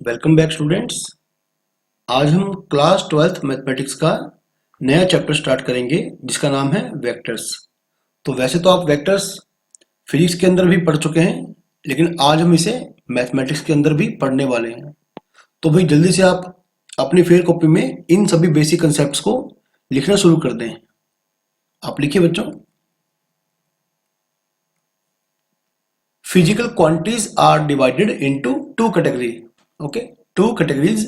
Welcome back students. आज हम class 12th mathematics का नया चैप्टर स्टार्ट करेंगे जिसका नाम है वेक्टर्स। तो वैसे तो आप वेक्टर्स फिजिक्स के अंदर भी पढ़ चुके हैं, लेकिन आज हम इसे मैथमेटिक्स के अंदर भी पढ़ने वाले हैं। तो भाई जल्दी से आप अपनी फेयर कॉपी में इन सभी बेसिक कंसेप्ट्स को लिखना शुरू कर दें। आप लिखिए बच्चों। Physical quantities are divided into two categories. Okay, two categories.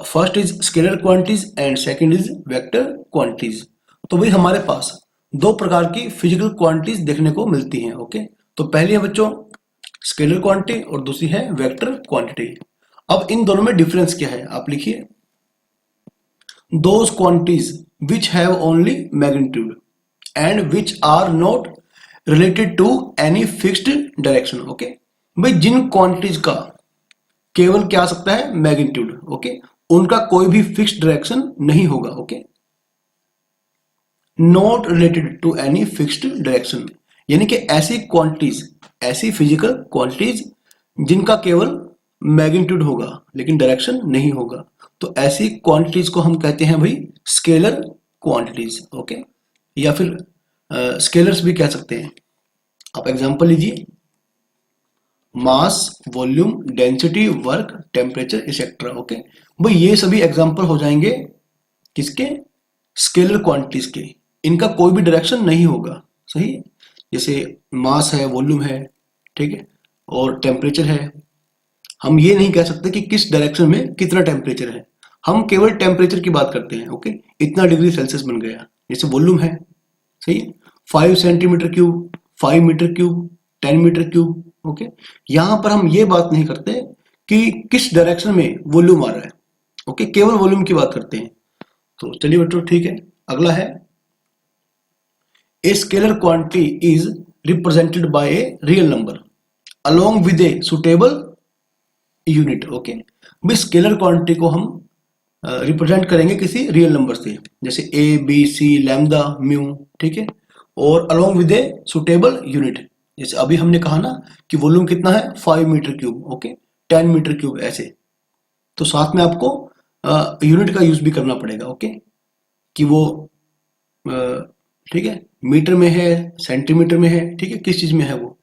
First is scalar quantities and second is vector quantities. तो भाई हमारे पास दो प्रकार की फिजिकल क्वांटिटीज देखने को मिलती हैं। ओके, तो पहली है बच्चों स्केलर क्वांटिटी और दूसरी है वेक्टर क्वांटिटी। अब इन दोनों में डिफरेंस क्या है आप लिखिए। Those quantities which have only magnitude and which are not related to any fixed direction. Okay भाई, जिन क्वांटिटीज का केवल क्या आ सकता है मैग्नीट्यूड, ओके, उनका कोई भी फिक्स्ड डायरेक्शन नहीं होगा। Okay, not related to any fixed direction, यानी कि ऐसी क्वांटिटीज, ऐसी फिजिकल क्वांटिटीज जिनका केवल मैग्नीट्यूड होगा लेकिन डायरेक्शन नहीं होगा, तो ऐसी क्वांटिटीज को हम कहते हैं भाई स्केलर क्वांटिटीज। ओके, या फिर स्केलर्स भी कह सकते हैं। आप एग्जांपल लीजिए, mass, volume, density, work, temperature etcetera. Okay भाई, ये सभी एग्जांपल हो जाएंगे किसके? स्केलर क्वांटिटीज के। इनका कोई भी डायरेक्शन नहीं होगा। सही है, जैसे मास है, वॉल्यूम है, ठीक है, और टेम्परेचर है। हम ये नहीं कह सकते कि किस डायरेक्शन में कितना टेम्परेचर है, हम केवल टेम्परेचर की बात करते हैं। ओके, इतना डिग्री सेल्सियस बन गया। जैसे वॉल्यूम है, सही है, 5 centimetre cube, 5 metre cube, 10 metre cube. Okay, यहां पर हम ये बात नहीं करते कि किस डायरेक्शन में वॉल्यूम आ रहा है। ओके, केवल वॉल्यूम की बात करते हैं। तो चलिए बच्चों, ठीक है, अगला है a scalar quantity is represented by a real number along with a suitable unit. Okay भाई, स्केलर क्वांटिटी को हम रिप्रेजेंट करेंगे किसी रियल नंबर से, जैसे ए, बी, सी, लैम्डा, म्यू, ठीक है, और along with a suitable unit. जैसे अभी हमने कहा ना कि वॉल्यूम कितना है 5 metre cube, okay, 10 metre cube, ऐसे। तो साथ में आपको यूनिट का यूज भी करना पड़ेगा। ओके, कि वो ठीक है मीटर में है, सेंटीमीटर में है, ठीक है, किस चीज में है वो।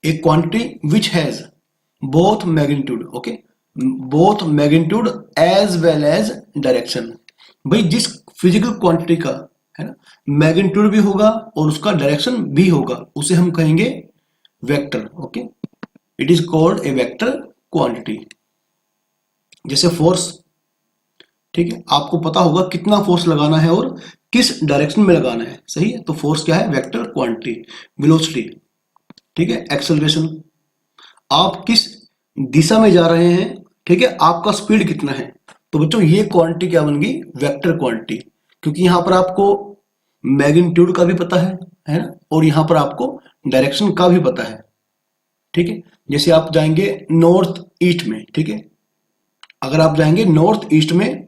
A quantity which has both magnitude, okay, both magnitude as well as direction. भाई जिस फिजिकल क्वांटिटी का है ना मैग्नीट्यूड भी होगा और उसका डायरेक्शन भी होगा, उसे हम कहेंगे vector. Okay, it is called A vector quantity. जैसे फोर्स, ठीक है, आपको पता होगा कितना फोर्स लगाना है और किस डायरेक्शन में लगाना है। सही है, तो फोर्स क्या है? Vector quantity. वेलोसिटी, ठीक है, एक्सेलरेशन, आप किस दिशा में जा रहे हैं, ठीक है, आपका स्पीड कितना है। तो बच्चों ये क्वांटिटी क्या बन गई? वेक्टर क्वांटिटी, क्योंकि यहां पर आपको मैग्नीट्यूड का भी पता है ना, और यहां पर आपको डायरेक्शन का भी पता है। ठीक है, जैसे आप जाएंगे नॉर्थ ईस्ट में, ठीक है, अगर आप जाएंगे नॉर्थ ईस्ट में,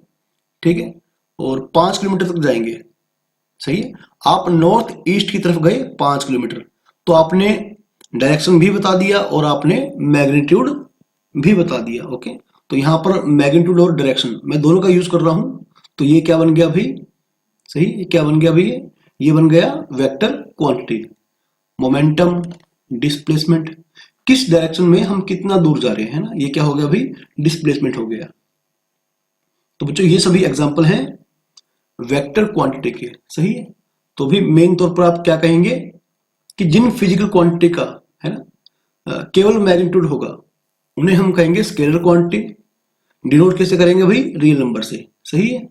ठीक है, और 5 किलोमीटर तक जाएंगे, सही है, आप नॉर्थ ईस्ट की तरफ गए 5 किलोमीटर, तो आपने डायरेक्शन भी बता दिया और आपने मैग्नीट्यूड भी बता दिया। ओके, तो यहां पर मैग्नीट्यूड और डायरेक्शन मैं दोनों का यूज कर रहा हूं, तो ये क्या बन गया भाई? सही, ये क्या बन गया भाई? ये बन गया वेक्टर क्वांटिटी। मोमेंटम, डिस्प्लेसमेंट, किस डायरेक्शन में हम कितना दूर जा रहे हैं ना, ये क्या हो गया भाई? डिस्प्लेसमेंट हो गया। तो बच्चों ये सभी एग्जांपल हैं वेक्टर क्वांटिटी के। सही है, तो भी मेन तौर पर आप क्या कहेंगे कि जिन फिजिकल क्वांटिटी का है ना केवल मैग्नीट्यूड होगा, उन्हें हम कहेंगे स्केलर क्वांटिटी। डिनोट कैसे करेंगे भाई? रियल नंबर से। सही है,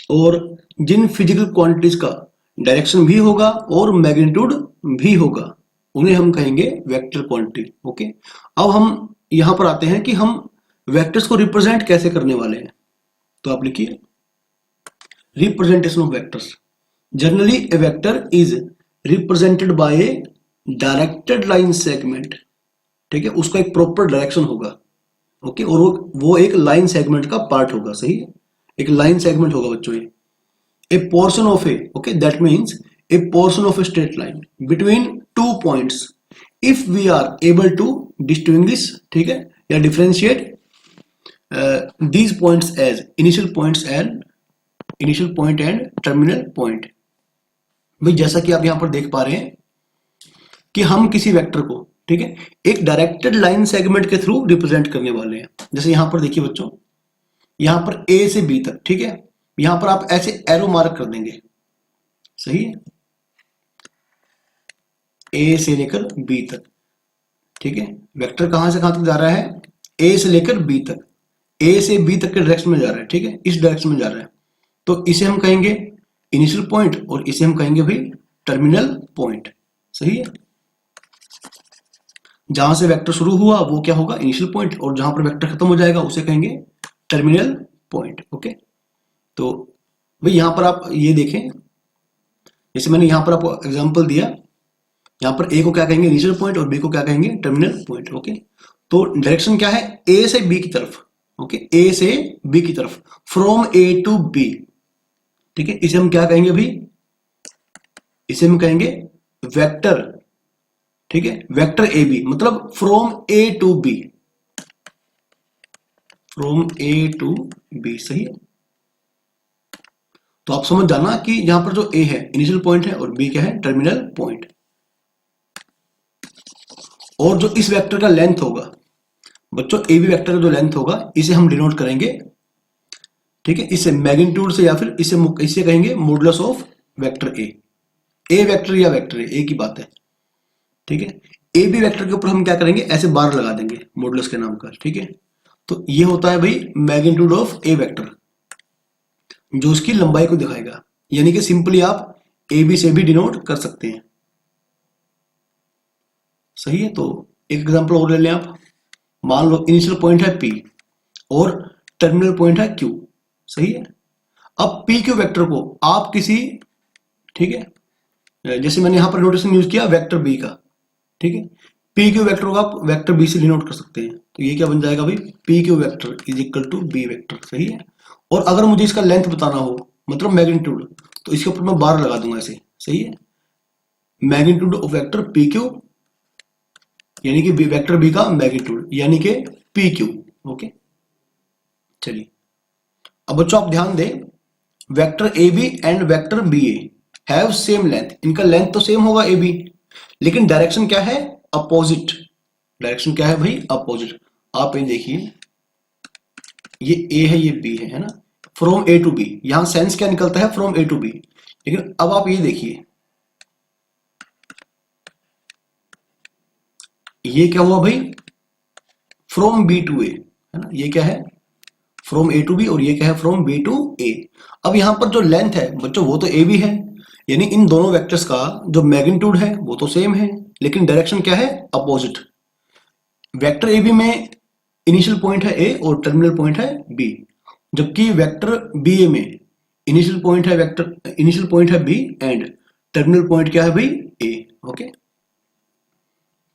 और जिन फिजिकल क्वांटिटीज का डायरेक्शन भी होगा और मैग्नीट्यूड भी होगा, उन्हें हम कहेंगे वेक्टर क्वांटिटी। ओके, अब हम यहां पर आते हैं कि हम वेक्टर्स को रिप्रेजेंट कैसे करने वाले हैं। तो आप लिखिए representation of vectors. Generally A vector is represented by A directed line segment. ठीक है, उसका एक प्रॉपर डायरेक्शन होगा। ओके, और वो एक लाइन सेगमेंट का पार्ट होगा। सही है, एक लाइन सेगमेंट होगा बच्चों ये। A portion of a, okay, that means a portion of a straight line between 2 points if we are able to distinguish, ठीक है, या differentiate these points as initial points and initial point and terminal point। भाई जैसा कि आप यहां पर देख पा रहे हैं कि हम किसी वेक्टर को, ठीक है, एक डायरेक्टेड लाइन सेगमेंट के थ्रू रिप्रेजेंट करने वाले हैं। जैसे यहां पर देखिए बच्चों, यहां पर ए से बी तक, ठीक है, यहां पर आप ऐसे एरो मार्क कर देंगे, सही है, ए से लेकर बी तक, ठीक है। वेक्टर कहां से कहां तक जा रहा है, ए से लेकर बी तक, ए से बी तक के डायरेक्शन में जा रहा है, ठीक है, इस डायरेक्शन में जा रहा है। तो इसे हम कहेंगे इनिशियल पॉइंट और इसे हम कहेंगे भाई टर्मिनल पॉइंट, सही है। जहां से वेक्टर शुरू हुआ वो क्या होगा, इनिशियल पॉइंट, और जहां पर वेक्टर खत्म हो जाएगा उसे कहेंगे टर्मिनल पॉइंट। ओके, तो भाई यहां पर आप ये देखें, जैसे मैंने यहां पर आपको एग्जांपल दिया, यहां पर ए को क्या कहेंगे इनिशियल पॉइंट और बी को क्या कहेंगे टर्मिनल पॉइंट। ओके, तो डायरेक्शन क्या है, ए से बी की तरफ। ओके, ए से बी की तरफ, फ्रॉम ए टू बी, ठीक है। इसे हम क्या कहेंगे भाई, इसे हम कहेंगे वेक्टर, ठीक है, वेक्टर ए बी, मतलब from A to B, from A to B, सही है। तो आप समझ जाना कि यहां पर जो ए है इनिशियल पॉइंट है और बी क्या है टर्मिनल पॉइंट। और जो इस वेक्टर का लेंथ होगा बच्चों, ए बी वेक्टर का जो लेंथ होगा इसे हम डिनोट करेंगे, ठीक है, इसे मैग्नीट्यूड से, या फिर इसे कहेंगे modulus of vector a vector या वेक्टर ए की बात है, ठीक है। ए बी वेक्टर के ऊपर हम क्या करेंगे, ऐसे बार लगा देंगे मॉडुलस के नाम का, ठीक है। तो ये होता है भाई मैग्नीट्यूड ऑफ ए वेक्टर, जो उसकी लंबाई को दिखाएगा। यानी कि सिंपली आप ए बी से भी डिनोट कर सकते हैं, सही है। तो एक एग्जांपल और ले लें आप, मान लो इनिशियल पॉइंट है P और टर्मिनल पॉइंट है Q, सही है। अब P Q वेक्टर को आप किसी, ठीक है, जैसे मैंने यहां पर नोटेशन यूज किया वेक्टर B का, ठीक है, P Q वेक्टर को आप वेक्टर B से डिनोट कर सकते हैं। तो ये क्या बन जाएगा भाई, P Q vector is equal to B vector, सही है। और अगर मुझे इसका लेंथ बताना हो, मतलब मैग्नीट्यूड, तो इसके ऊपर मैं बार लगा दूंगा ऐसे, सही है, magnitude of vector P Q, यानी कि वेक्टर बी का मैग्नीट्यूड, यानी कि पी क्यू। ओके, चलिए अब बच्चों आप ध्यान दें, vector A B and vector B A have same length, इनका लेंथ तो सेम होगा ए बी, लेकिन डायरेक्शन क्या है, अपोजिट। डायरेक्शन क्या है भाई, अपोजिट। आप ये देखिए, ये ए है, ये बी है ना, फ्रॉम ए टू बी, यहां सेंस क्या निकलता है, फ्रॉम ए टू बी। लेकिन अब आप ये देखिए, ये क्या हुआ भाई, फ्रॉम बी टू ए, है ना, ये क्या है फ्रॉम ए टू बी, और ये क्या है फ्रॉम बी टू ए। अब यहां पर जो लेंथ है बच्चों वो तो ए बी है, यानी इन दोनों वेक्टर्स का जो मैग्नीट्यूड है वो तो सेम है, लेकिन डायरेक्शन क्या है, अपोजिट। वेक्टर ए बी में इनिशियल पॉइंट है ए और टर्मिनल पॉइंट है बी, जबकि वेक्टर बी ए में इनिशियल पॉइंट है बी एंड टर्मिनल पॉइंट क्या है भाई ए। ओके,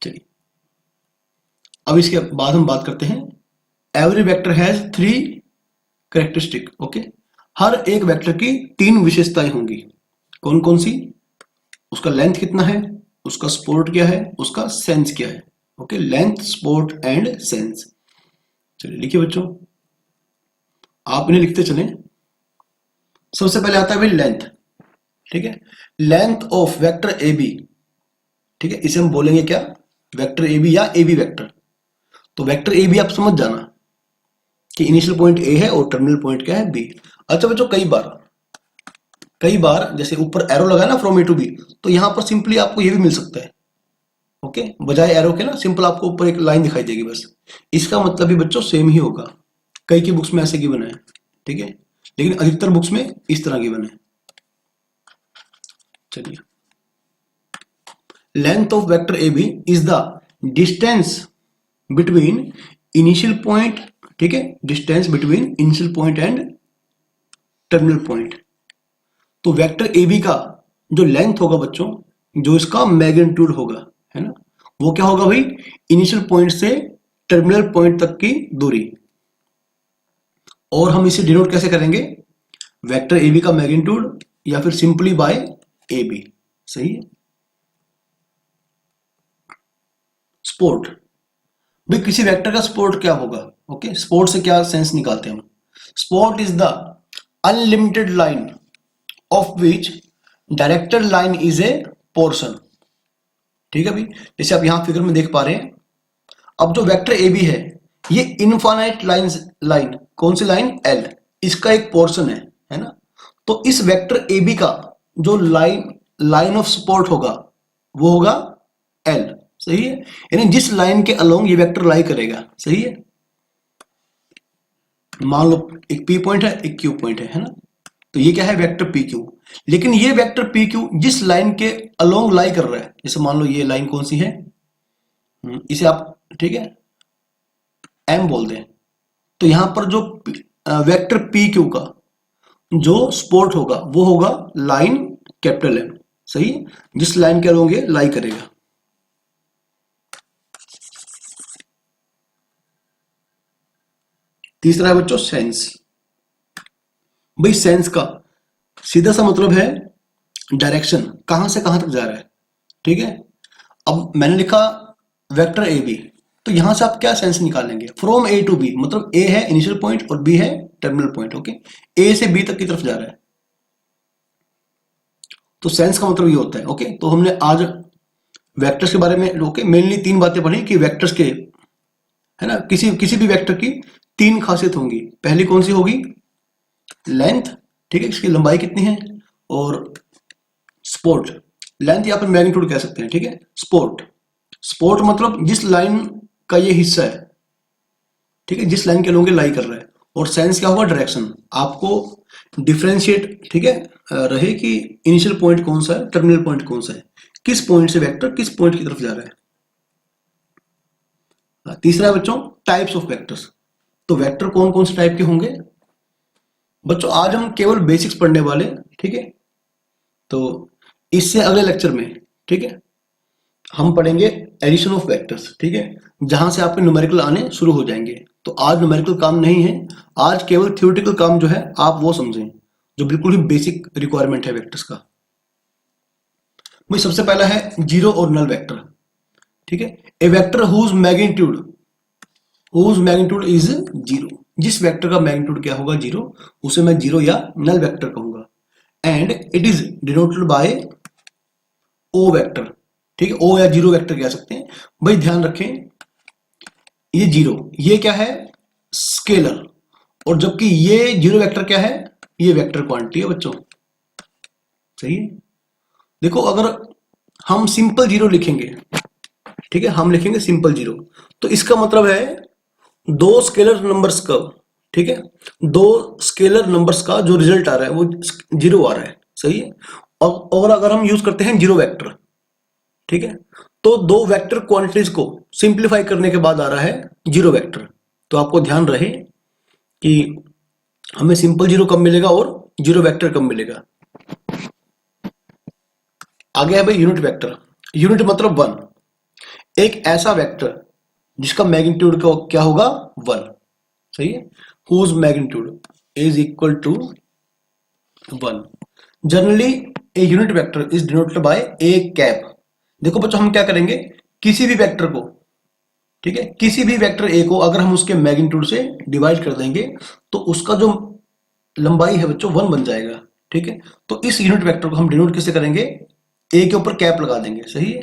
चलिए अब इसके बाद हम बात करते हैं, every vector has 3 characteristic. Okay, हर एक वेक्टर की 3 विशेषताएं होंगी। कौन कौन सी, उसका लेंथ कितना है, उसका सपोर्ट क्या है, उसका सेंस क्या है। Okay, length, support and sense. चलिए लिखिए बच्चों, आप इन्हें लिखते चलें। सबसे पहले आता है भाई लेंथ, ठीक है, length of vector A B, ठीक है, इसे हम बोलेंगे क्या, वेक्टर ए बी या ए बी वेक्टर। तो वेक्टर ए बी आप समझ जाना कि इनिशियल पॉइंट ए है और टर्मिनल पॉइंट क्या है बी। अच्छा बच्चों, कई बार जैसे ऊपर एरो लगा है ना फ्रॉम ए टू बी, तो यहां पर सिंपली आपको ये भी मिल सकता है। ओके, बजाय एरो के ना सिंपल आपको ऊपर एक लाइन दिखाई देगी बस, इसका मतलब भी बच्चों सेम ही होगा। कई की बुक्स में ऐसे गिवन है, ठीक है, लेकिन अधिकतर बुक्स में इस तरह गिवन है। चलिए, length of vector A B is the distance between initial point, ठीक है, distance between initial point and terminal point. तो वेक्टर ए बी का जो लेंथ होगा बच्चों, जो इसका मैग्नीट्यूड होगा, है ना, वो क्या होगा भाई, इनिशियल पॉइंट से टर्मिनल पॉइंट तक की दूरी। और हम इसे डिनोट कैसे करेंगे, वेक्टर ए बी का मैग्नीट्यूड या फिर सिंपली बाय ए बी, सही है। सपोर्ट, भाई किसी वेक्टर का सपोर्ट क्या होगा, ओके, स्पोर्ट से क्या सेंस निकालते हैं हम? Sport is the unlimited line of which directed line is a portion. ठीक है भाई, जैसे आप यहां फिगर में देख पा रहे हैं, अब जो वेक्टर ए बी है ये इनफाइनाइट लाइन कौन सी लाइन? एल, इसका एक पोर्शन है ना। तो इस वेक्टर ए बी का जो लाइन ऑफ सपोर्ट होगा वो होगा एल, सही है। यानी जिस लाइन के अलोंग ये वेक्टर लाई करेगा, सही है। मान लो एक पी पॉइंट है, एक क्यू पॉइंट है ना। तो ये क्या है? Vector P Q. लेकिन ये वेक्टर पी क्यू जिस लाइन के अलोंग लाई कर रहा है, जैसे मान लो ये लाइन कौन सी है, इसे आप, ठीक है, एम बोल दें। तो यहां पर जो वेक्टर पी क्यू का जो सपोर्ट होगा वो होगा लाइन कैपिटल एम, सही है, जिस लाइन के अलोंग ये लाई करेगा। तीसरा है बच्चों सेंस। भाई सेंस का सीधा सा मतलब है डायरेक्शन, कहां से कहां तक जा रहा है। ठीक है, अब मैंने लिखा वेक्टर ए बी, तो यहां से आप क्या सेंस निकालेंगे? फ्रॉम ए टू बी, मतलब ए है इनिशियल पॉइंट और बी है टर्मिनल पॉइंट। ओके, ए से बी तक की तरफ जा रहा है, तो सेंस का मतलब ये होता है। ओके, तो हमने आज वेक्टर्स के बारे में ओके मेनली 3 बातें पढ़ी कि वेक्टर्स के, है ना, किसी भी वेक्टर की 3 खासियत होंगी। पहली कौन सी होगी? लेंथ, ठीक है, इसकी लंबाई कितनी है, और सपोर्ट। लेंथ या फिर मैग्नीट्यूड कह सकते हैं, ठीक है। सपोर्ट मतलब जिस लाइन का ये हिस्सा है, ठीक है, जिस लाइन के लोग लाई कर रहा है। और सेंस क्या होगा? डायरेक्शन। आपको डिफरेंशिएट, ठीक है, रहे कि इनिशियल पॉइंट कौन सा है, टर्मिनल पॉइंट कौन सा है, किस पॉइंट से वेक्टर किस पॉइंट की तरफ जा रहा है। तीसरा है बच्चों टाइप्स ऑफ वेक्टर्स। तो वेक्टर कौन कौन से टाइप के होंगे बच्चों? आज हम केवल बेसिक्स पढ़ने वाले, ठीक है। तो इससे अगले लेक्चर में, ठीक है, हम पढ़ेंगे एडिशन ऑफ वेक्टर्स, ठीक है, जहां से आपके न्यूमेरिकल आने शुरू हो जाएंगे। तो आज न्यूमेरिकल काम नहीं है, आज केवल थ्योरेटिकल काम जो है आप वो समझें, जो बिल्कुल ही बेसिक रिक्वायरमेंट है वेक्टर्स का। भाई सबसे पहला है जीरो और नल वेक्टर, ठीक है। A vector whose magnitude is zero, जिस वेक्टर का मैग्नीट्यूड क्या होगा? जीरो, उसे मैं जीरो या नल वेक्टर कहूंगा। And it is denoted by O vector, ठीक है, ओ या जीरो वेक्टर कह सकते हैं। भाई ध्यान रखें, ये जीरो, ये क्या है? स्केलर। और जबकि ये जीरो वेक्टर क्या है? ये वेक्टर क्वांटिटी है बच्चों, सही है। देखो अगर हम सिंपल जीरो लिखेंगे, ठीक है, हम लिखेंगे सिंपल जीरो, तो इसका मतलब है दो स्केलर नंबर्स का, ठीक है, दो स्केलर नंबर्स का जो रिजल्ट आ रहा है वो जीरो आ रहा है, सही है। और अगर हम यूज करते हैं जीरो वेक्टर, ठीक है, तो दो वेक्टर क्वांटिटीज को सिंप्लीफाई करने के बाद आ रहा है जीरो वेक्टर। तो आपको ध्यान रहे कि हमें सिंपल जीरो कब मिलेगा और जीरो वेक्टर कब मिलेगा। आगे है भाई यूनिट वेक्टर। यूनिट मतलब 1, एक ऐसा वेक्टर जिसका मैग्नीट्यूड क्या होगा? 1, सही है। Whose magnitude is equal to 1। Generally a unit vector is denoted by a cap. देखो बच्चों हम क्या करेंगे, किसी भी वेक्टर को, ठीक है, किसी भी वेक्टर ए को अगर हम उसके मैग्नीट्यूड से डिवाइड कर देंगे तो उसका जो लंबाई है बच्चों 1 बन जाएगा, ठीक है। तो इस यूनिट वेक्टर को हम डिनोट किससे करेंगे? ए के ऊपर कैप लगा देंगे, सही है।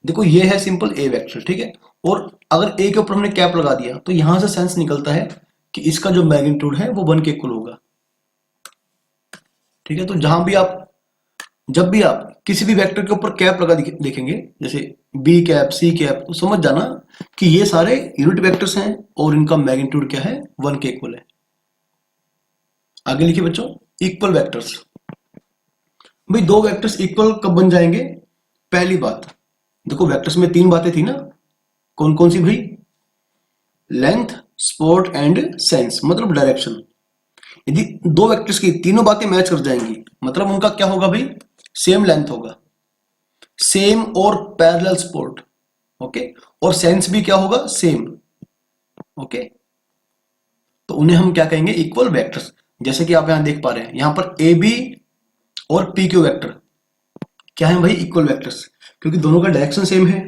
देखो ये है सिंपल ए वेक्टर, ठीक है, और अगर ए के ऊपर हमने कैप लगा दिया तो यहां से सेंस निकलता है कि इसका जो मैग्नीट्यूड है वो 1 के इक्वल होगा, ठीक है। तो जब भी आप किसी भी वेक्टर के ऊपर कैप लगा देखेंगे, जैसे बी कैप, सी कैप, तो समझ जाना कि ये सारे यूनिट वेक्टर्स हैं और इनका मैग्नीट्यूड क्या है? 1 के इक्वल है। आगे लिखिए बच्चों इक्वल वेक्टर्स। भाई दो वेक्टर्स इक्वल कब बन जाएंगे? पहली बात, देखो वेक्टर्स में 3 बातें थी ना, कौन कौन सी भाई? लेंथ, सपोर्ट एंड सेंस, मतलब डायरेक्शन। यदि दो वेक्टर्स की तीनों बातें मैच कर जाएंगी मतलब उनका क्या होगा भाई? सेम लेंथ होगा, सेम और पैरेलल सपोर्ट, ओके, और सेंस भी क्या होगा? Same, okay. तो उन्हें हम क्या कहेंगे? Equal vectors. जैसे कि आप यहां देख पा रहे हैं, यहां पर ए बी और पी क्यू वेक्टर क्या है भाई? इक्वल वेक्टर्स, क्योंकि दोनों का डायरेक्शन सेम है,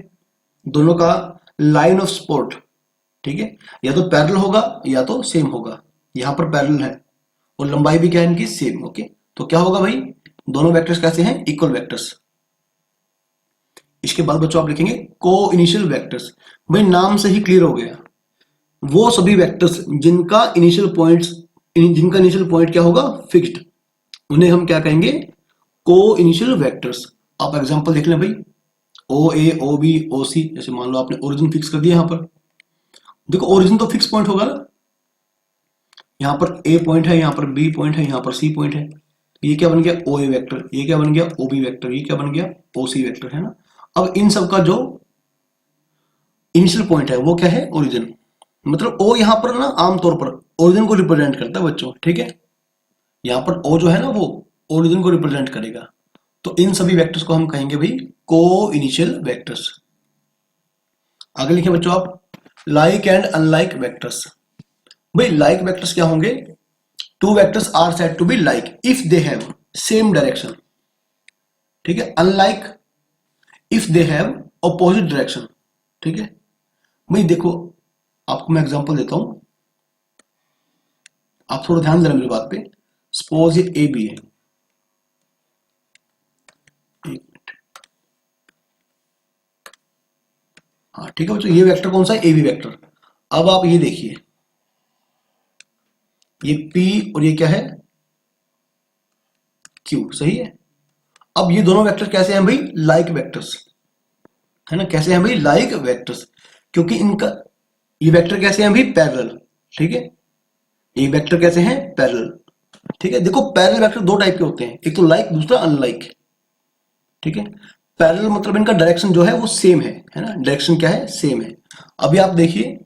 दोनों का लाइन ऑफ सपोर्ट ठीक है, या तो पैरेलल होगा या तो सेम होगा। यहां पर पैरेलल है और लंबाई भी क्या है इनकी सेम। ओके, तो क्या होगा भाई, दोनों वेक्टर्स कैसे हैं, इक्वल वेक्टर्स। इसके बाद बच्चों आप लिखेंगे को इनिशियल वेक्टर्स। भाई नाम से ही क्लियर हो गया, वो सभी वेक्टर्स जिनका इनिशियल पॉइंट क्या होगा, फिक्स्ड, उन्हें हम क्या कहेंगे, को इनिशियल वेक्टर्स। आप एग्जांपल देख लें भाई, ओ ए, ओ बी, ओ सी, जैसे मान लो आपने ओरिजिन फिक्स कर दिया। यहां पर देखो ओरिजिन तो फिक्स पॉइंट होगा ना, यहां पर ए पॉइंट है, यहां पर बी पॉइंट है, यहां पर सी पॉइंट है। ये क्या बन गया, ओ ए वेक्टर, ये क्या बन गया, ओ बी वेक्टर, ये क्या बन गया, ओ सी वेक्टर, है ना। अब इन सब का जो इनिशियल पॉइंट है वो क्या है, ओरिजिन। मतलब ओ यहां पर ना आमतौर पर ओरिजिन को रिप्रेजेंट करता है बच्चों, ठीक है। यहां पर ओ जो है ना वो ओरिजिन को रिप्रेजेंट करेगा। तो इन सभी वेक्टर्स को हम कहेंगे भाई को इनिशियल वेक्टर्स। आगे लिखिए बच्चों आप, लाइक एंड अनलाइक वेक्टर्स। भाई लाइक वेक्टर्स क्या होंगे, two vectors are said to be like if they have same direction, ठीक है। Unlike if they have opposite direction, ठीक है। भाई देखो आपको मैं एग्जांपल देता हूं, आप थोड़ा ध्यान देना मेरी बात पे। सपोज ये ए बी है, हाँ ठीक है बच्चों, ये वेक्टर कौन सा है, ए बी वेक्टर। अब आप ये देखिए, ये P और ये क्या है, Q, सही है। अब ये दोनों वेक्टर कैसे हैं भाई, लाइक वेक्टर्स, है ना। कैसे हैं भाई, लाइक वेक्टर्स, क्योंकि इनका ये वेक्टर कैसे हैं भाई, पैरेलल, ठीक है। ये वेक्टर कैसे हैं, पैरेलल, ठीक है। देखो पैरेलल वेक्टर दो टाइप के होते हैं, एक तो लाइक, दूसरा अनलाइक, ठीक है। पैरेलल मतलब इनका डायरेक्शन जो है वो सेम है ना, डायरेक्शन क्या है, सेम है। अभी आप देखिए,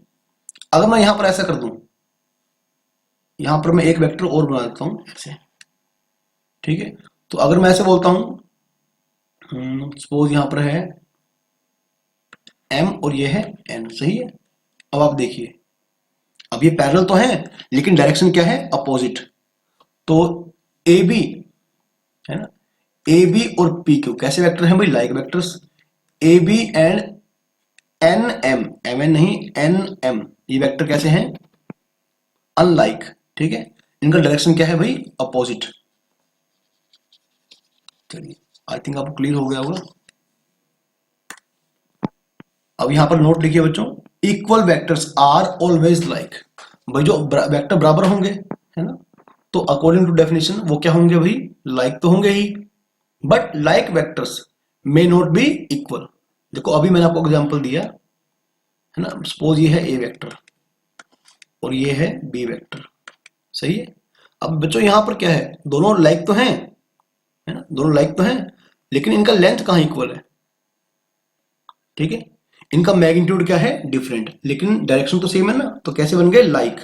अगर मैं यहां पर ऐसा कर दूं, यहां पर मैं एक वेक्टर और बना देता हूं ऐसे, ठीक है। तो अगर मैं ऐसे बोलता हूं, सपोज यहां पर है m और ये है n, सही है। अब आप देखिए, अब ये पैरेलल तो है लेकिन डायरेक्शन क्या है, अपोजिट। तो ए बी, है ना, ए बी और पी क्यू कैसे वेक्टर हैं भाई, like vectors. A B and N M, M N नहीं एन एम, ये वेक्टर कैसे हैं, अनलाइक, ठीक है। इनका डायरेक्शन क्या है भाई, अपोजिट। चलिए आई थिंक आपको क्लियर हो गया होगा। अब यहां पर नोट लिखिए बच्चों, equal vectors are always like. भाई जो वेक्टर बराबर होंगे, है ना, तो अकॉर्डिंग टू डेफिनेशन वो क्या होंगे भाई, लाइक तो होंगे ही। But like vectors may not be equal. देखो अभी मैंने आपको एग्जांपल दिया, है ना। सपोज ये है ए वेक्टर और ये है बी वेक्टर, सही है। अब बच्चों यहां पर क्या है, दोनों लाइक तो हैं, है ना, दोनों लाइक तो हैं, लेकिन इनका लेंथ कहां इक्वल है, ठीक है। इनका मैग्नीट्यूड क्या है, डिफरेंट, लेकिन डायरेक्शन तो सेम है ना, तो कैसे बन गए, लाइक,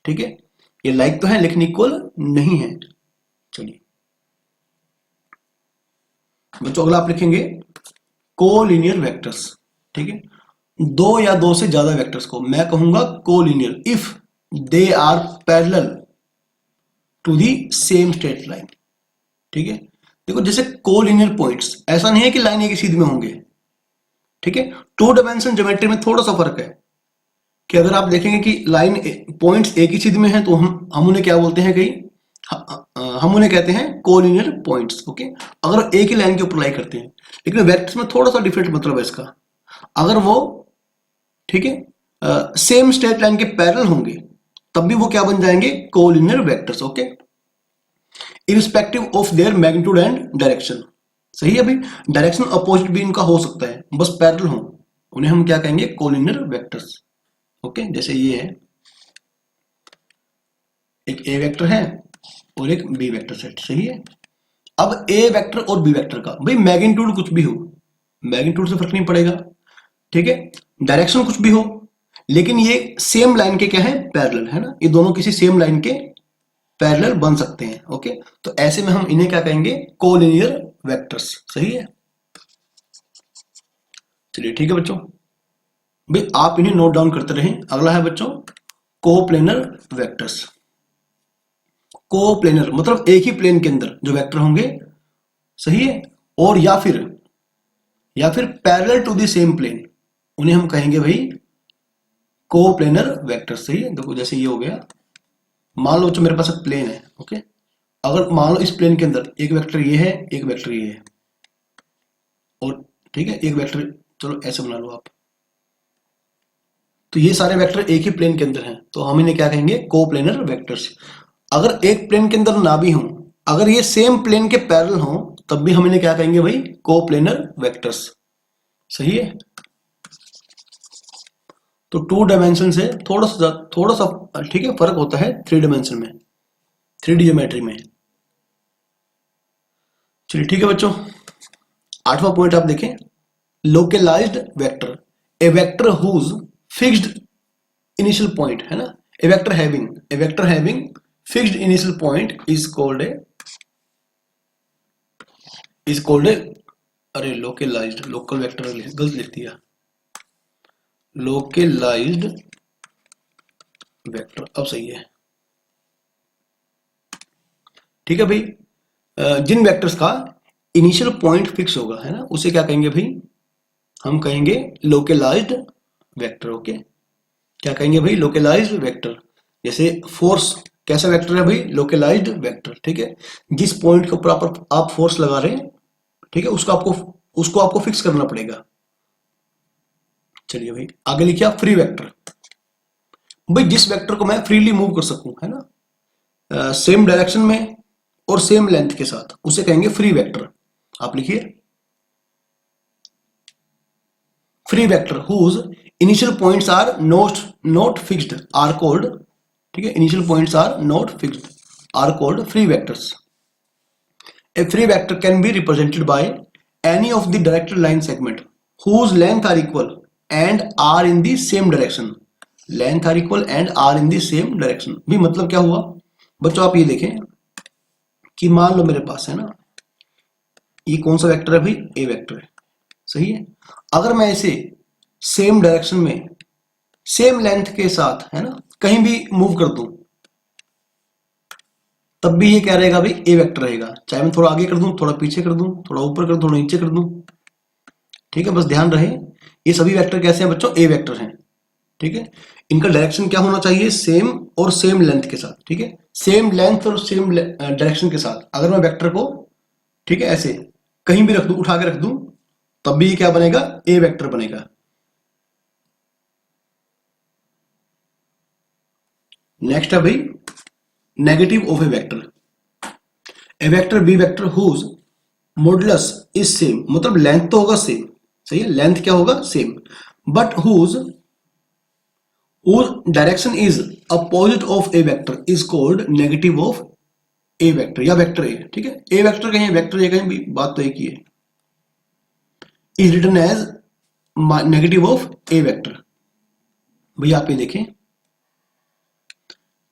ठीक है। ये लाइक तो है लेकिन इक्वल नहीं है। चलिए बच्चों अगला आप लिखेंगे कोलिनियर वेक्टर्स, ठीक है। दो या दो से ज्यादा वेक्टर्स को मैं कहूंगा collinear if they are parallel to the same straight line, ठीक है। देखो जैसे कोलिनियर पॉइंट्स, ऐसा नहीं है कि लाइन एक ही सीध में होंगे, ठीक है। टू डायमेंशन ज्योमेट्री में थोड़ा सा फर्क है कि अगर आप देखेंगे कि लाइन पॉइंट्स एक ही सीध में हैं तो हम उन्हें क्या बोलते हैं, कहीं हम उन्हें कहते हैं कोलिनियर पॉइंट्स, ओके। अगर एक ही लाइन के ऊपर लाई करते हैं, लेकिन वेक्टर्स में थोड़ा सा डिफरेंट मतलब है इसका। अगर वो, ठीक है, सेम स्ट्रेट लाइन के पैरेलल होंगे तब भी वो क्या बन जाएंगे, collinear vectors, okay, irrespective of their magnitude and direction. सही है भाई, डायरेक्शन अपोजिट भी इनका हो सकता है, बस पैरेलल हो, उन्हें हम क्या कहेंगे, कोलिनियर वेक्टर्स, ओके। जैसे ये है, एक ए वेक्टर है और एक बी वेक्टर सेट, सही है। अब ए वेक्टर और बी वेक्टर का भाई मैग्नीट्यूड कुछ भी हो, मैग्नीट्यूड से फर्क नहीं पड़ेगा, ठीक है। डायरेक्शन कुछ भी हो, लेकिन ये सेम लाइन के क्या है, पैरेलल, है ना। ये दोनों किसी सेम लाइन के पैरेलल बन सकते हैं, ओके। तो ऐसे में हम इन्हें क्या कहेंगे, कोलिनियर वेक्टर्स, सही है। चलिए ठीक है बच्चों, भाई आप इन्हें नोट डाउन करते रहें। अगला है बच्चों कोप्लेनर वेक्टर्स। कोप्लेनर मतलब एक ही प्लेन के अंदर जो वेक्टर होंगे, सही है, और या फिर parallel to the same plane, उन्हें हम कहेंगे भाई कोप्लेनर वेक्टर। सही है, देखो जैसे ये हो गया, मान लो मेरे पास एक प्लेन है, ओके, अगर मान लो इस प्लेन के अंदर एक वेक्टर ये है, एक वेक्टर ये है, और ठीक है एक वेक्टर, चलो ऐसे बना लो आप, तो ये सारे वेक्टर एक ही प्लेन के अंदर हैं, तो हम इन्हें क्या कहेंगे, कोप्लेनर वेक्टर्स। अगर एक प्लेन के अंदर ना भी हों, अगर ये सेम प्लेन के पैरेलल हों, तब भी हम इन्हें क्या कहेंगे भाई, कोप्लेनर वेक्टर्स। सही है, तो 2 डायमेंशन से थोड़ा सा ठीक है फर्क होता है 3 डायमेंशन में, 3D ज्योमेट्री में। चलिए ठीक है बच्चों, 8वां पॉइंट आप देखें, localised vector, a vector whose fixed initial point, है ना, a vector having fixed initial point is called a अरे लोकलाइज्ड, लोकल वेक्टर गलत लिख दिया, लोकलाइज्ड वेक्टर अब सही है। ठीक है भाई, जिन वेक्टर्स का इनिशियल पॉइंट फिक्स होगा, है ना, उसे क्या कहेंगे भाई, हम कहेंगे लोकलाइज्ड वेक्टर। ओके, क्या कहेंगे भाई, लोकलाइज्ड वेक्टर। जैसे फोर्स कैसा वेक्टर है भाई, लोकलाइज्ड वेक्टर। ठीक है, जिस पॉइंट के ऊपर आप फोर्स लगा रहे हैं, ठीक है, उसको आपको फिक्स करना पड़ेगा। चलिए भाई आगे लिखिए आप, फ्री वेक्टर, भाई जिस वेक्टर को मैं फ्रीली मूव कर सकूं, है ना, सेम डायरेक्शन में और सेम लेंथ के साथ, उसे कहेंगे फ्री वेक्टर। आप लिखिए, free vector whose initial points are not fixed are called, ठीक है, initial points are not fixed are called free vectors. A free vector can be represented by any of the directed line segment whose length are equal and are in the same direction. Length are equal and are in the same direction भी मतलब क्या हुआ बच्चों, आप ये देखें कि मान लो मेरे पास है ना, ये कौन सा वेक्टर है भाई, ए वेक्टर है। सही है, अगर मैं इसे सेम डायरेक्शन में सेम लेंथ के साथ, है ना, कहीं भी मूव कर दूं, तब भी ये क्या रहेगा भाई, ए वेक्टर रहेगा, चाहे मैं थोड़ा आगे कर दूं, थोड़ा पीछे कर दूं, थोड़ा ऊपर कर दूं, थोड़ा नीचे कर दूं। ठीक है, बस ध्यान रहे ये सभी वेक्टर कैसे हैं बच्चों, ए वेक्टर हैं। ठीक है, इनका डायरेक्शन क्या होना चाहिए, सेम और सेम लेंथ के साथ। ठीक है, सेम लेंथ और सेम डायरेक्शन के साथ अगर मैं वेक्टर को, ठीक है, ऐसे कहीं भी रख दूं, उठा के रख दूं, तब भी ये क्या बनेगा, ए वेक्टर बनेगा। नेक्स्ट है भाई negative of a vector B vector whose modulus is same, मतलब लेंथ तो होगा सेम, सही है, लेंथ क्या होगा, same, but whose direction is opposite of a vector is called negative of a vector या वेक्टर ए। ठीक है, ए वेक्टर कहीं वेक्टर ए कहीं भी, बात तो एक ही है, is written as negative of a vector. भैया आप ये देखें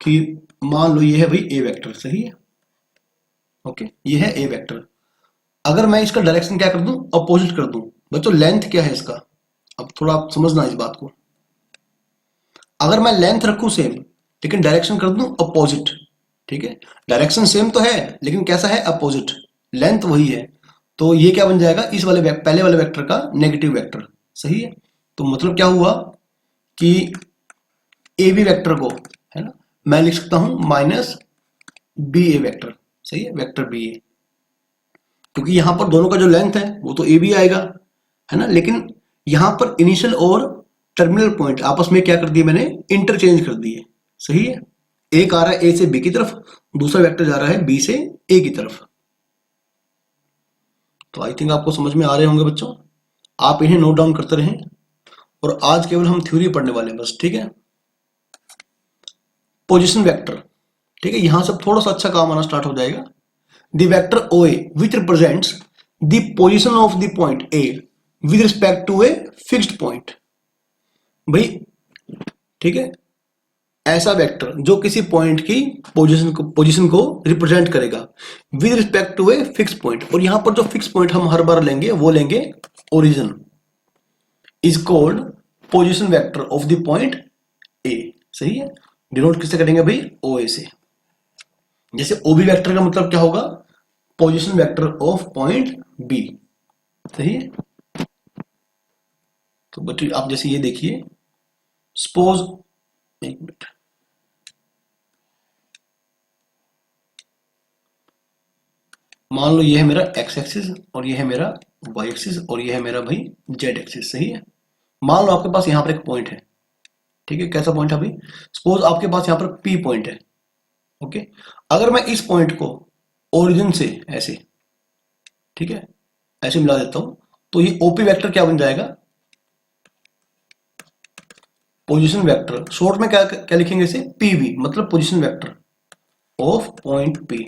कि मान लो ये है भाई ए वेक्टर, सही है, ओके, ये है ए वेक्टर, अगर मैं इसका डायरेक्शन क्या कर दूं, अपोजिट कर दूं, बच्चों लेंथ क्या है इसका, अब थोड़ा आप समझना इस बात को, अगर मैं लेंथ रखूं सेम लेकिन डायरेक्शन कर दूं अपोजिट, ठीक है, डायरेक्शन सेम तो है लेकिन कैसा है, अपोजिट, लेंथ वही है, तो ये क्या बन जाएगा, इस वाले पहले वाले वेक्टर का नेगेटिव वेक्टर। सही है, तो मतलब क्या हुआ कि ए बी वेक्टर को, है ना, मैं लिख सकता हूं माइनस बी ए वेक्टर। सही है, वेक्टर बी ए, क्योंकि यहां पर दोनों का जो लेंथ है वो तो ए बी आएगा, है ना, लेकिन यहां पर इनिशियल और टर्मिनल पॉइंट आपस में क्या कर दिए मैंने, इंटरचेंज कर दिए। सही है, एक आ रहा है ए से बी की तरफ, दूसरा वेक्टर जा रहा है बी से ए की तरफ। तो आई थिंक आपको समझ में आ रहे होंगे बच्चों, आप इन्हें नोट डाउन करते रहें, और आज केवल हम थ्योरी पढ़ने वाले हैं बस। ठीक है, पोजीशन वेक्टर, ठीक है, यहां से थोड़ा सा अच्छा काम आना स्टार्ट हो जाएगा। The vector O A which represents the position of the point A with respect to a fixed point. भाई ठीक है, ऐसा वेक्टर जो किसी पॉइंट की पोजीशन को रिप्रेजेंट करेगा with respect to a fix point, और यहां पर जो फिक्स पॉइंट हम हर बार लेंगे वो लेंगे origin, is called position vector of the point ए। सही है, डिनोट किससे करेंगे भाई, ओ ए से। जैसे ओबी वेक्टर का मतलब क्या होगा, position vector of point B. सही है, तो बच्चों आप जैसे ये देखिए, सपोज, एक मिनट, मान लो ये है मेरा एक्स एक्सिस और ये है मेरा वाई एक्सिस और ये है मेरा भाई जेड एक्सिस, सही है। मान लो आपके पास यहाँ पर एक पॉइंट है, ठीक है, कैसा पॉइंट है भाई, सपोज आपके पास यहाँ पर पी पॉइंट है, ओके। अगर मैं इस पॉइंट को ओरिजिन से ऐसे, ठीक है, ऐसे मिला देता हूं, तो ये ओपी वेक्टर क्या बन जाएगा, पोजीशन वेक्टर। शॉर्ट में क्या क्या लिखेंगे इसे, पीवी, मतलब position vector of point P,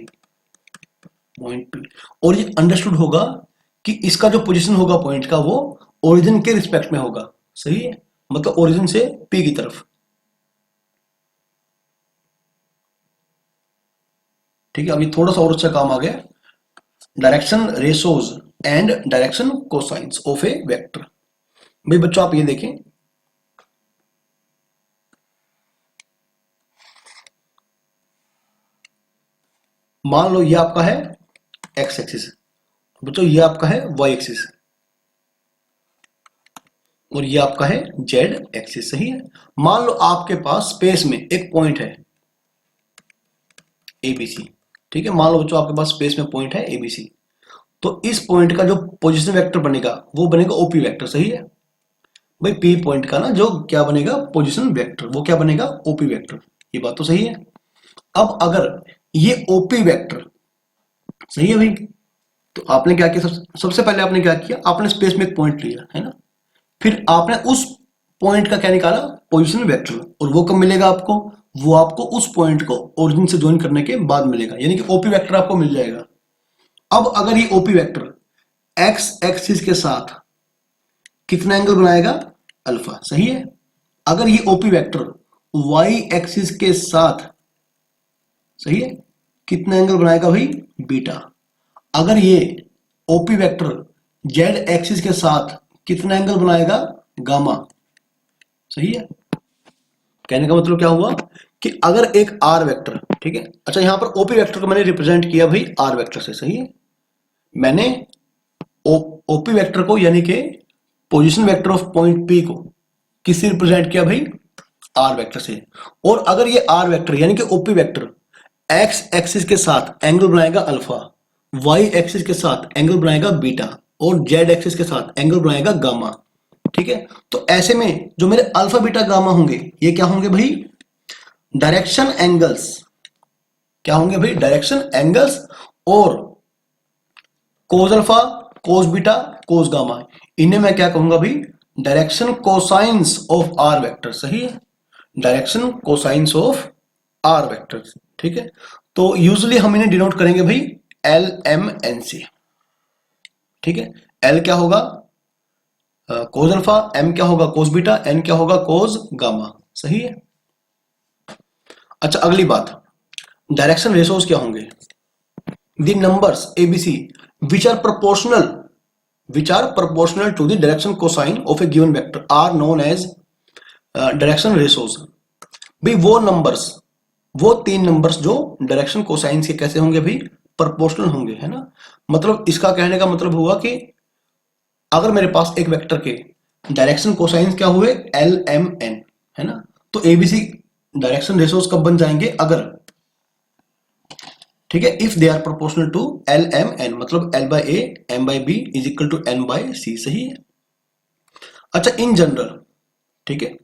point P. और ये अंडरस्टूड होगा कि इसका जो पोजीशन होगा पॉइंट का वो ओरिजिन के रिस्पेक्ट में होगा, सही है, मतलब ओरिजिन से पी की तरफ, ठीक है। अभी थोड़ा सा और अच्छा काम आ गया, direction ratios and direction cosines of a vector. भाई बच्चों आप ये देखें, मान लो ये आपका है एक्स एक्सिस, बच्चों ये आपका है वाई एक्सिस और ये आपका है जेड एक्सिस, सही है। मान लो आपके पास स्पेस में एक पॉइंट है एबीसी, ठीक है, मान लो बच्चों आपके पास स्पेस में पॉइंट है एबीसी, तो इस पॉइंट का जो पोजीशन वेक्टर बनेगा वो बनेगा ओपी वेक्टर, सही है। भाई पी पॉइंट का ना जो क्या बनेगा पोजीशन वेक्टर, वो क्या बनेगा ओपी वेक्टर, ये बात तो सही है। अब अगर ये ओपी वेक्टर, सही है भाई, तो आपने क्या किया, सबसे पहले आपने क्या किया, आपने स्पेस में एक पॉइंट लिया है ना, फिर आपने उस पॉइंट का क्या निकाला, पोजीशन वेक्टर, और वो कब मिलेगा आपको, वो आपको उस पॉइंट को ओरिजिन से ज्वाइन करने के बाद मिलेगा, यानी कि ओपी वेक्टर आपको मिल जाएगा। अब अगर ये ओपी वेक्टर एक्स एक्सिस के साथ कितना एंगल बनाएगा, अल्फा, सही है। अगर ये ओपी वेक्टर वाई एक्सिस के साथ, सही है, कितना एंगल बनाएगा भाई, बीटा। अगर ये ओपी वेक्टर जेड एक्सिस के साथ कितना एंगल बनाएगा, गामा, सही है। कहने का मतलब क्या हुआ कि अगर एक आर वेक्टर, ठीक है, अच्छा यहां पर ओपी वेक्टर को मैंने रिप्रेजेंट किया भाई आर वेक्टर से, सही है। मैंने ओपी वेक्टर को यानी कि position vector of point P को किससे रिप्रेजेंट किया भाई, आर वेक्टर से। और अगर ये आर वेक्टर यानी कि ओपी वेक्टर एक्स एक्सिस के साथ एंगल बनाएगा अल्फा, वाई एक्सिस के साथ एंगल बनाएगा बीटा और जेड एक्सिस के साथ एंगल बनाएगा गामा, ठीक है। तो ऐसे में जो मेरे अल्फा बीटा गामा होंगे ये क्या होंगे भाई, डायरेक्शन एंगल्स, क्या होंगे भाई, डायरेक्शन एंगल्स, और cos alpha, cos beta, cos gamma, इन्हें मैं क्या कहूंगा भाई, direction cosines of R vector, सही है, direction cosines of R vector, ठीक है। तो यूजुअली हम इन्हें डिनोट करेंगे भाई एल एम एन से, ठीक है। एल क्या होगा कोस अल्फा, एम क्या होगा कोस बीटा, एन क्या होगा कोस गामा, सही है। अच्छा अगली बात, डायरेक्शन रेशोज क्या होंगे, the numbers ABC which are proportional to the direction cosine of a given vector are known as direction ratios। भाई वो नंबर्स, वो तीन नंबर्स जो डायरेक्शन कोसाइन के कैसे होंगे भाई, प्रोपोर्शनल होंगे, है ना। मतलब इसका कहने का मतलब हुआ कि अगर मेरे पास एक वेक्टर के डायरेक्शन कोसाइन क्या हुए एल एम एन, है ना, तो एबीसी डायरेक्शन रेशोज कब बन जाएंगे, अगर, ठीक है, if they are proportional to L M N, मतलब L by A M by B is equal to N by C, सही है। अच्छा इन जनरल, ठीक है,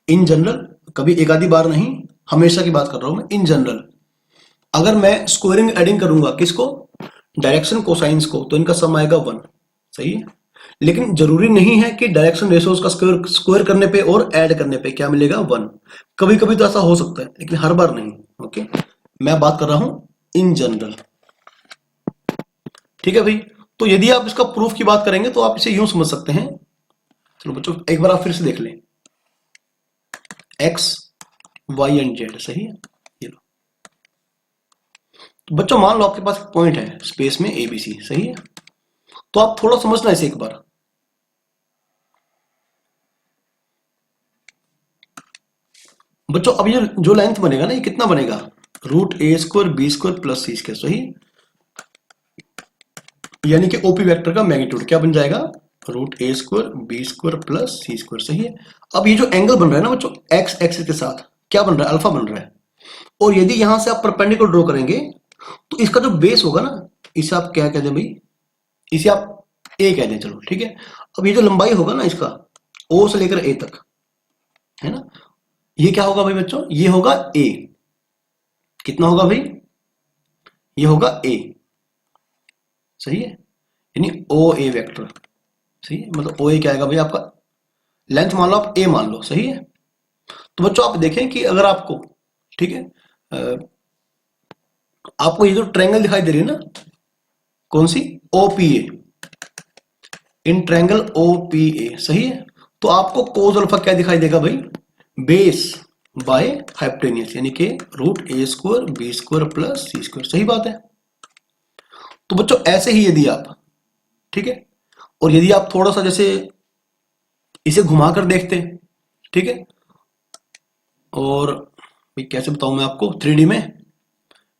इन जनरल, कभी एक आधी बार नहीं, हमेशा की बात कर रहा हूं मैं, इन जनरल अगर मैं स्क्वायरिंग एडिंग करूंगा किसको, डायरेक्शन कोसाइंस को, तो इनका सम आएगा 1, सही है। लेकिन जरूरी नहीं है कि डायरेक्शन रेशोज का स्क्वायर करने पे और ऐड करने पे क्या मिलेगा 1, कभी कभी तो ऐसा हो सकता है लेकिन हर बार नहीं, ओके। मैं बात कर रहा हूं इन जनरल, ठीक है भाई। तो यदि आप इसका प्रूफ की बात करेंगे तो आप इसे यूं समझ सकते हैं, चलो बच्चों एक बार आप फिर से देख लें, एक्स वाई एंड जेड, सही है। ये लो, तो बच्चों मान लो आपके पास एक पॉइंट है स्पेस में एबीसी, सही है। तो आप थोड़ा समझना इसे एक बार, बच्चों अब ये जो लेंथ बनेगा ना, ये कितना बनेगा, रूट ए स्क्वायर बी स्क्वायर प्लस सी स्क्वायर, सही। यानी कि ओपी वेक्टर का मैग्नीट्यूड क्या बन जाएगा, रूट ए स्क्वायर बी स्क्वायर प्लस सी स्क्वायर। सही है। अब ये जो एंगल बन रहा है ना बच्चों, एक्स एक्सिस के साथ क्या बन रहा है, अल्फा बन रहा है। और यदि यहां से आप परपेंडिकुलर ड्रॉ करेंगे तो इसका जो बेस होगा ना, इसे आप क्या कह दें भाई, इसे आप ए कह दें, चलो ठीक है। अब ये जो लंबाई होगा ना इसका, ओ से लेकर ए तक, है ना, ये क्या होगा भाई बच्चों, ये होगा ए। कितना होगा भाई, ये होगा ए। सही है, यानी ओ ए वेक्टर। सही है, मतलब ओ ए क्या आएगा भाई आपका, लेंथ मान लो आप ए मान लो। सही है। तो बच्चों आप देखें कि अगर आपको, ठीक है, आपको ये जो ट्रायंगल दिखाई दे रही है ना, कौन सी, ओपीए, इन ट्रायंगल ओपीए। सही है। तो आपको कोस अल्फा क्या दिखाई देगा भाई, बेस बाय हाइपोटेन्यूस, यानी कि रूट ए स्क्वायर बी स्क्वायर प्लस सी स्क्वायर। सही बात है। तो बच्चों ऐसे ही यदि आप, ठीक है, और यदि आप थोड़ा सा जैसे इसे घुमाकर देखते, ठीक है, और भाई कैसे बताऊं मैं आपको, 3D में,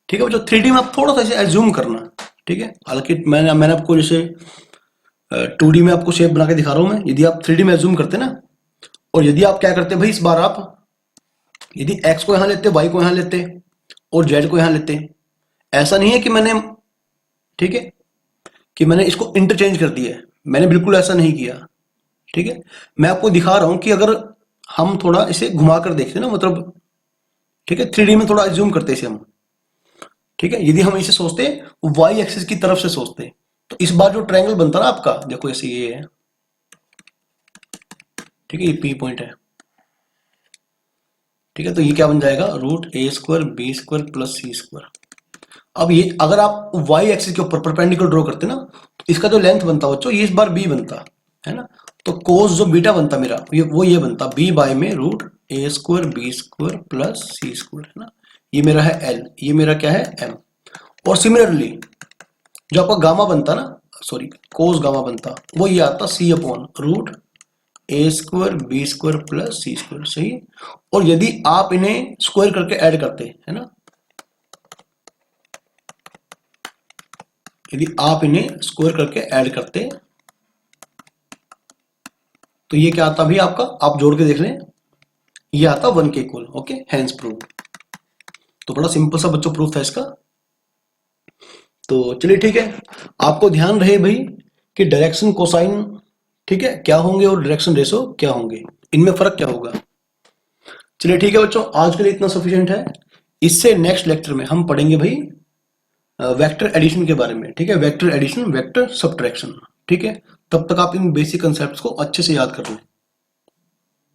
ठीक है बच्चों, 3D में आप थोड़ा सा इसे एज्यूम करना, ठीक है। हालांकि मैंने आपको जैसे 2D में आपको शेप बना के दिखा रहा हूं मैं, यदि आप 3D में एज्यूम करते ना, और यदि आप क्या करते भाई, इस बार आप यदि x को यहां लेते, y को यहां लेते और z को यहां लेते, ऐसा नहीं है कि मैंने, ठीक है, कि मैंने इसको इंटरचेंज कर दिया है, मैंने बिल्कुल ऐसा नहीं किया। ठीक है, मैं आपको दिखा रहा हूं कि अगर हम थोड़ा इसे घुमा कर देखते ना, मतलब ठीक है, 3D में थोड़ा एज्यूम करते इसे हम, ठीक है, यदि हम इसे सोचते y एक्सिस की तरफ से सोचते, तो इस बार जो ट्रायंगल बनता ना आपका, देखो ऐसे ये है, ठीक है, ये P पॉइंट है, ठीक है, तो ये क्या बन जाएगा, रूट ए स्क्वायर बी स्क्वायर प्लस सी स्क्वायर। अब ये अगर आप y एक्सिस के ऊपर परपेंडिकुलर ड्रॉ करते ना, तो इसका जो लेंथ बनता बच्चों, ये इस बार b बनता है ना, तो कोस जो बीटा बनता मेरा, ये बनता b बाय में रूट ए स्क्वायर बी स्क्वायर प्लस सी स्क्वायर, है ना, ये मेरा है l, ये मेरा क्या है m। और सिमिलरली जो आपका गामा बनता ना, सॉरी कोस गामा बनता, वो ये आता c अपॉन रूट ए स्क्वायर बी स्क्वायर प्लस सी स्क्वायर। सही। और यदि आप इन्हें स्क्वायर करके ऐड करते, है ना, यदि आप इन्हें स्क्वायर करके ऐड करते, तो ये क्या आता भी आपका, आप जोड़ के देख लें, ये आता 1 के इक्वल। Okay, hence proof. तो बड़ा सिंपल सा बच्चों प्रूफ था इसका। तो चलिए ठीक है, आपको ध्यान रहे भाई कि डायरेक्शन कोसाइन, ठीक है, क्या होंगे और डायरेक्शन रेशो क्या होंगे, इनमें फर्क क्या होगा। चलिए ठीक है बच्चों, आज के लिए इतना सफिशिएंट है। इससे नेक्स्ट लेक्चर में हम पढ़ेंगे भाई वेक्टर एडिशन के बारे में। ठीक है, वेक्टर एडिशन, वेक्टर सब्ट्रैक्शन। ठीक है, तब तक आप इन बेसिक कंसेप्ट्स को अच्छे से याद कर लें।